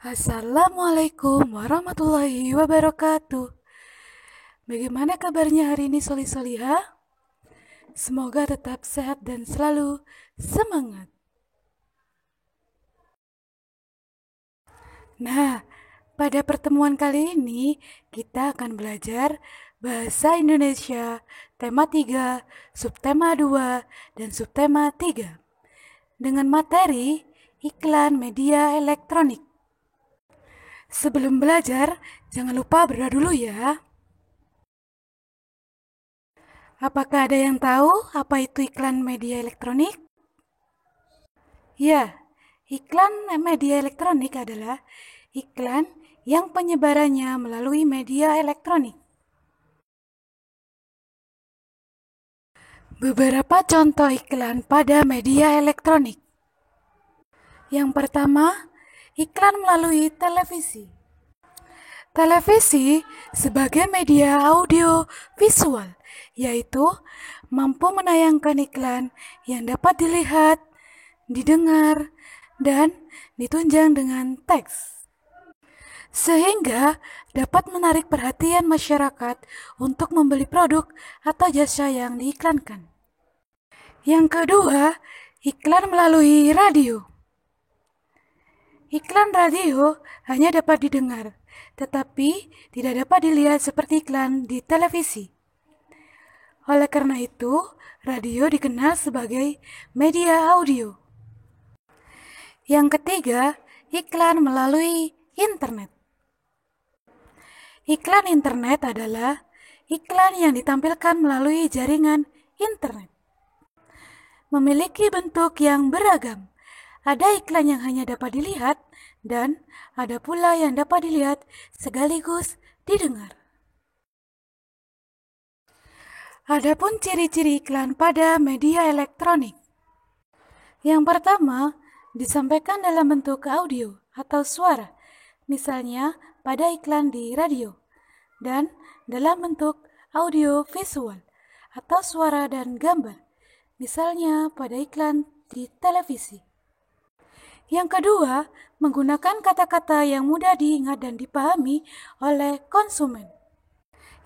Assalamualaikum warahmatullahi wabarakatuh. Bagaimana kabarnya hari ini Soli-Soliha? Semoga tetap sehat dan selalu semangat. Nah, pada pertemuan kali ini kita akan belajar Bahasa Indonesia tema 3, subtema 2, dan subtema 3 dengan materi iklan media elektronik. Sebelum belajar, jangan lupa berdoa dulu ya. Apakah ada yang tahu apa itu iklan media elektronik? Ya, iklan media elektronik adalah iklan yang penyebarannya melalui media elektronik. Beberapa contoh iklan pada media elektronik. Yang pertama, iklan melalui televisi. Televisi sebagai media audio visual, yaitu mampu menayangkan iklan yang dapat dilihat, didengar, dan ditunjang dengan teks, sehingga dapat menarik perhatian masyarakat untuk membeli produk atau jasa yang diiklankan. Yang kedua, iklan melalui radio. Iklan radio hanya dapat didengar, tetapi tidak dapat dilihat seperti iklan di televisi. Oleh karena itu, radio dikenal sebagai media audio. Yang ketiga, iklan melalui internet. Iklan internet adalah iklan yang ditampilkan melalui jaringan internet. Memiliki bentuk yang beragam. Ada iklan yang hanya dapat dilihat dan ada pula yang dapat dilihat sekaligus didengar. Adapun ciri-ciri iklan pada media elektronik. Yang pertama, disampaikan dalam bentuk audio atau suara, misalnya pada iklan di radio, dan dalam bentuk audio visual atau suara dan gambar, misalnya pada iklan di televisi. Yang kedua, menggunakan kata-kata yang mudah diingat dan dipahami oleh konsumen.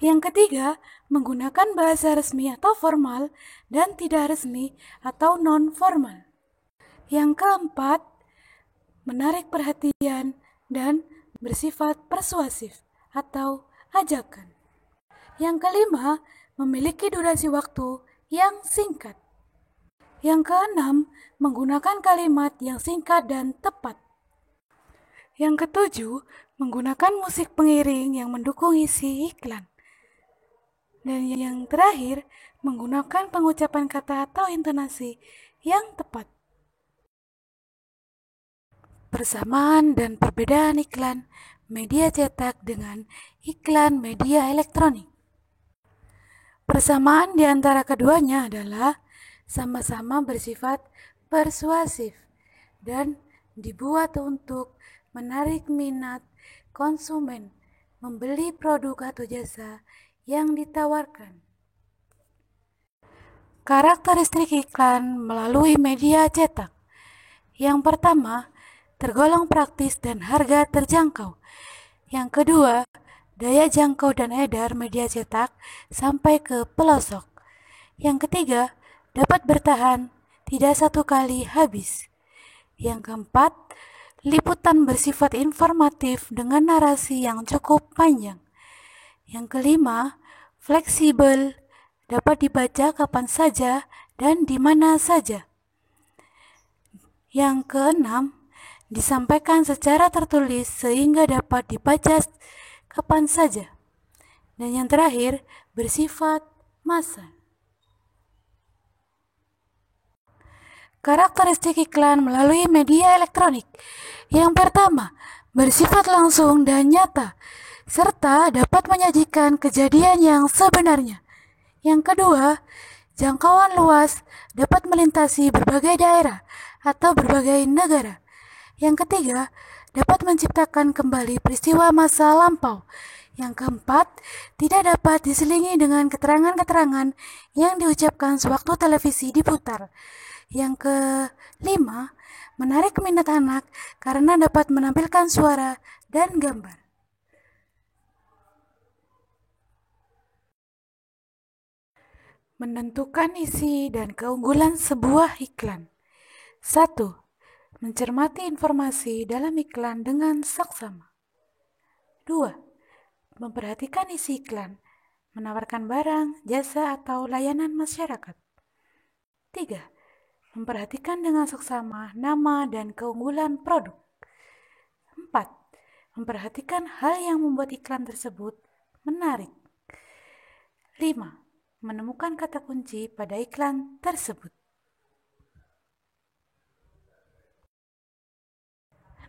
Yang ketiga, menggunakan bahasa resmi atau formal dan tidak resmi atau non-formal. Yang keempat, menarik perhatian dan bersifat persuasif atau ajakan. Yang kelima, memiliki durasi waktu yang singkat. Yang keenam, menggunakan kalimat yang singkat dan tepat. Yang ketujuh, menggunakan musik pengiring yang mendukung isi iklan. Dan yang terakhir, menggunakan pengucapan kata atau intonasi yang tepat. Persamaan dan perbedaan iklan media cetak dengan iklan media elektronik. Persamaan di antara keduanya adalah sama-sama bersifat persuasif dan dibuat untuk menarik minat konsumen membeli produk atau jasa yang ditawarkan. Karakteristik iklan melalui media cetak. Yang pertama, tergolong praktis dan harga terjangkau. Yang kedua, daya jangkau dan edar media cetak sampai ke pelosok. Yang ketiga, dapat bertahan, tidak satu kali habis. Yang keempat, liputan bersifat informatif dengan narasi yang cukup panjang. Yang kelima, fleksibel, dapat dibaca kapan saja dan di mana saja. Yang keenam, disampaikan secara tertulis sehingga dapat dibaca kapan saja. Dan yang terakhir, bersifat massal. Karakteristik iklan melalui media elektronik. Yang pertama, bersifat langsung dan nyata, serta dapat menyajikan kejadian yang sebenarnya. Yang kedua, jangkauan luas, dapat melintasi berbagai daerah atau berbagai negara. Yang ketiga, dapat menciptakan kembali peristiwa masa lampau. Yang keempat, tidak dapat diselingi dengan keterangan-keterangan yang diucapkan sewaktu televisi diputar. Yang kelima, menarik minat anak karena dapat menampilkan suara dan gambar. Menentukan isi dan keunggulan sebuah iklan. 1. Mencermati informasi dalam iklan dengan saksama. 2. Memperhatikan isi iklan, menawarkan barang, jasa, atau layanan masyarakat. 3. Memperhatikan dengan seksama nama dan keunggulan produk. 4. Memperhatikan hal yang membuat iklan tersebut menarik. 5. Menemukan kata kunci pada iklan tersebut.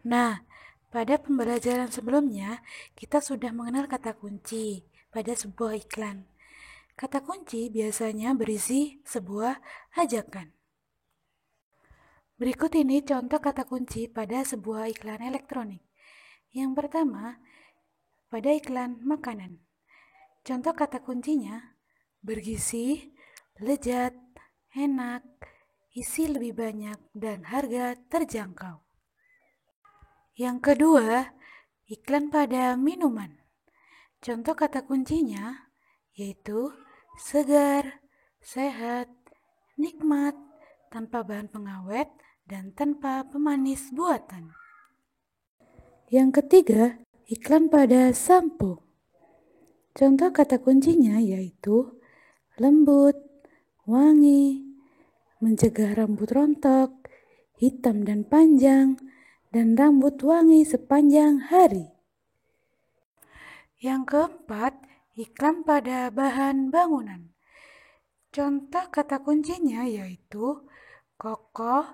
Nah, pada pembelajaran sebelumnya, kita sudah mengenal kata kunci pada sebuah iklan. Kata kunci biasanya berisi sebuah ajakan. Berikut ini contoh kata kunci pada sebuah iklan elektronik. Yang pertama, pada iklan makanan. Contoh kata kuncinya, bergizi, lezat, enak, isi lebih banyak, dan harga terjangkau. Yang kedua, iklan pada minuman. Contoh kata kuncinya yaitu segar, sehat, nikmat, tanpa bahan pengawet, dan tanpa pemanis buatan. Yang ketiga, iklan pada sampo. Contoh kata kuncinya yaitu lembut, wangi, mencegah rambut rontok, hitam dan panjang, dan rambut wangi sepanjang hari. Yang keempat, iklan pada bahan bangunan. Contoh kata kuncinya yaitu kokoh,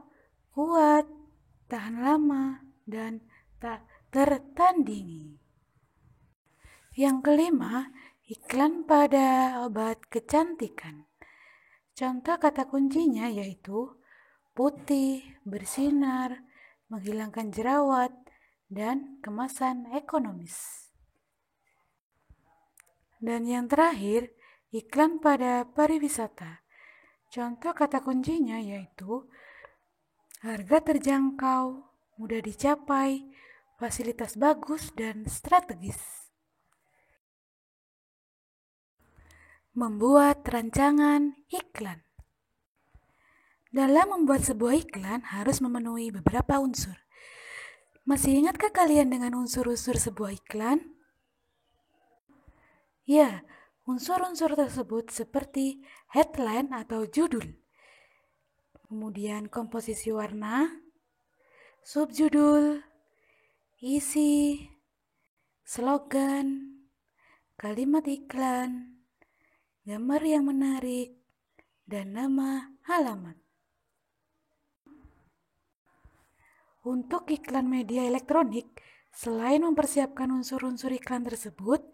kuat, tahan lama, dan tak tertandingi. Yang kelima, iklan pada obat kecantikan. Contoh kata kuncinya yaitu putih, bersinar, menghilangkan jerawat, dan kemasan ekonomis. Dan yang terakhir, iklan pada pariwisata. Contoh kata kuncinya yaitu harga terjangkau, mudah dicapai, fasilitas bagus, dan strategis. Membuat rancangan iklan. Dalam membuat sebuah iklan harus memenuhi beberapa unsur. Masih ingatkah kalian dengan unsur-unsur sebuah iklan? Ya, unsur-unsur tersebut seperti headline atau judul, kemudian komposisi warna, subjudul, isi, slogan, kalimat iklan, gambar yang menarik, dan nama alamat. Untuk iklan media elektronik, selain mempersiapkan unsur-unsur iklan tersebut,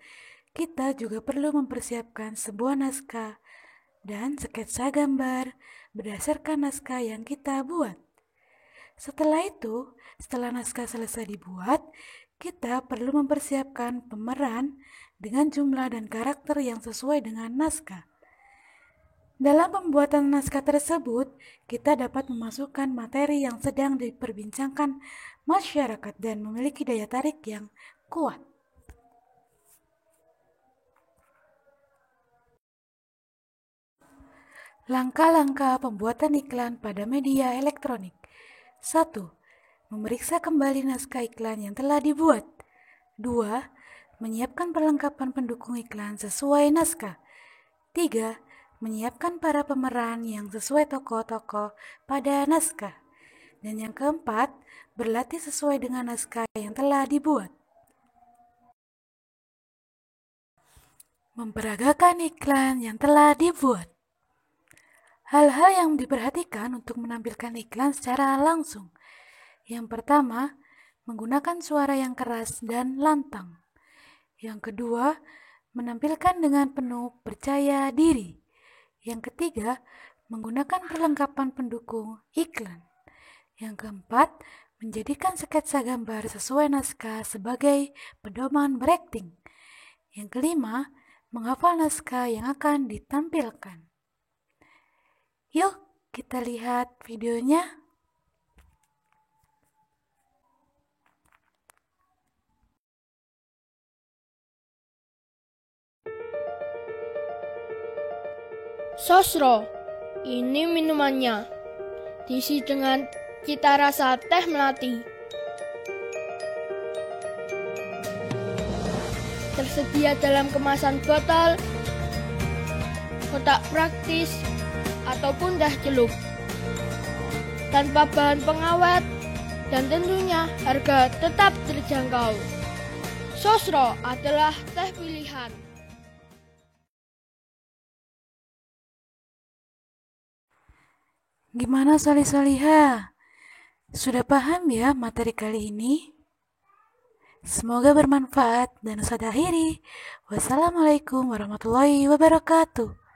kita juga perlu mempersiapkan sebuah naskah dan sketsa gambar berdasarkan naskah yang kita buat. Setelah itu, setelah naskah selesai dibuat, kita perlu mempersiapkan pemeran dengan jumlah dan karakter yang sesuai dengan naskah. Dalam pembuatan naskah tersebut, kita dapat memasukkan materi yang sedang diperbincangkan masyarakat dan memiliki daya tarik yang kuat. Langkah-langkah pembuatan iklan pada media elektronik. 1. Memeriksa kembali naskah iklan yang telah dibuat. 2. Menyiapkan perlengkapan pendukung iklan sesuai naskah. 3. Menyiapkan para pemeran yang sesuai tokoh-tokoh pada naskah. Dan yang keempat, berlatih sesuai dengan naskah yang telah dibuat. Memperagakan iklan yang telah dibuat. Hal-hal yang diperhatikan untuk menampilkan iklan secara langsung. Yang pertama, menggunakan suara yang keras dan lantang. Yang kedua, menampilkan dengan penuh percaya diri. Yang ketiga, menggunakan perlengkapan pendukung iklan. Yang keempat, menjadikan sketsa gambar sesuai naskah sebagai pedoman berakting. Yang kelima, menghafal naskah yang akan ditampilkan. Yuk, kita lihat videonya. Sosro, ini minumannya. Diisi dengan cita rasa teh melati. Tersedia dalam kemasan botol, kotak praktis, ataupun dah celup. Tanpa bahan pengawet, dan tentunya harga tetap terjangkau. Sosro adalah teh pilihan. Gimana Solih-Soliha? Sudah paham ya materi kali ini? Semoga bermanfaat dan saya akhiri. Wassalamualaikum warahmatullahi wabarakatuh.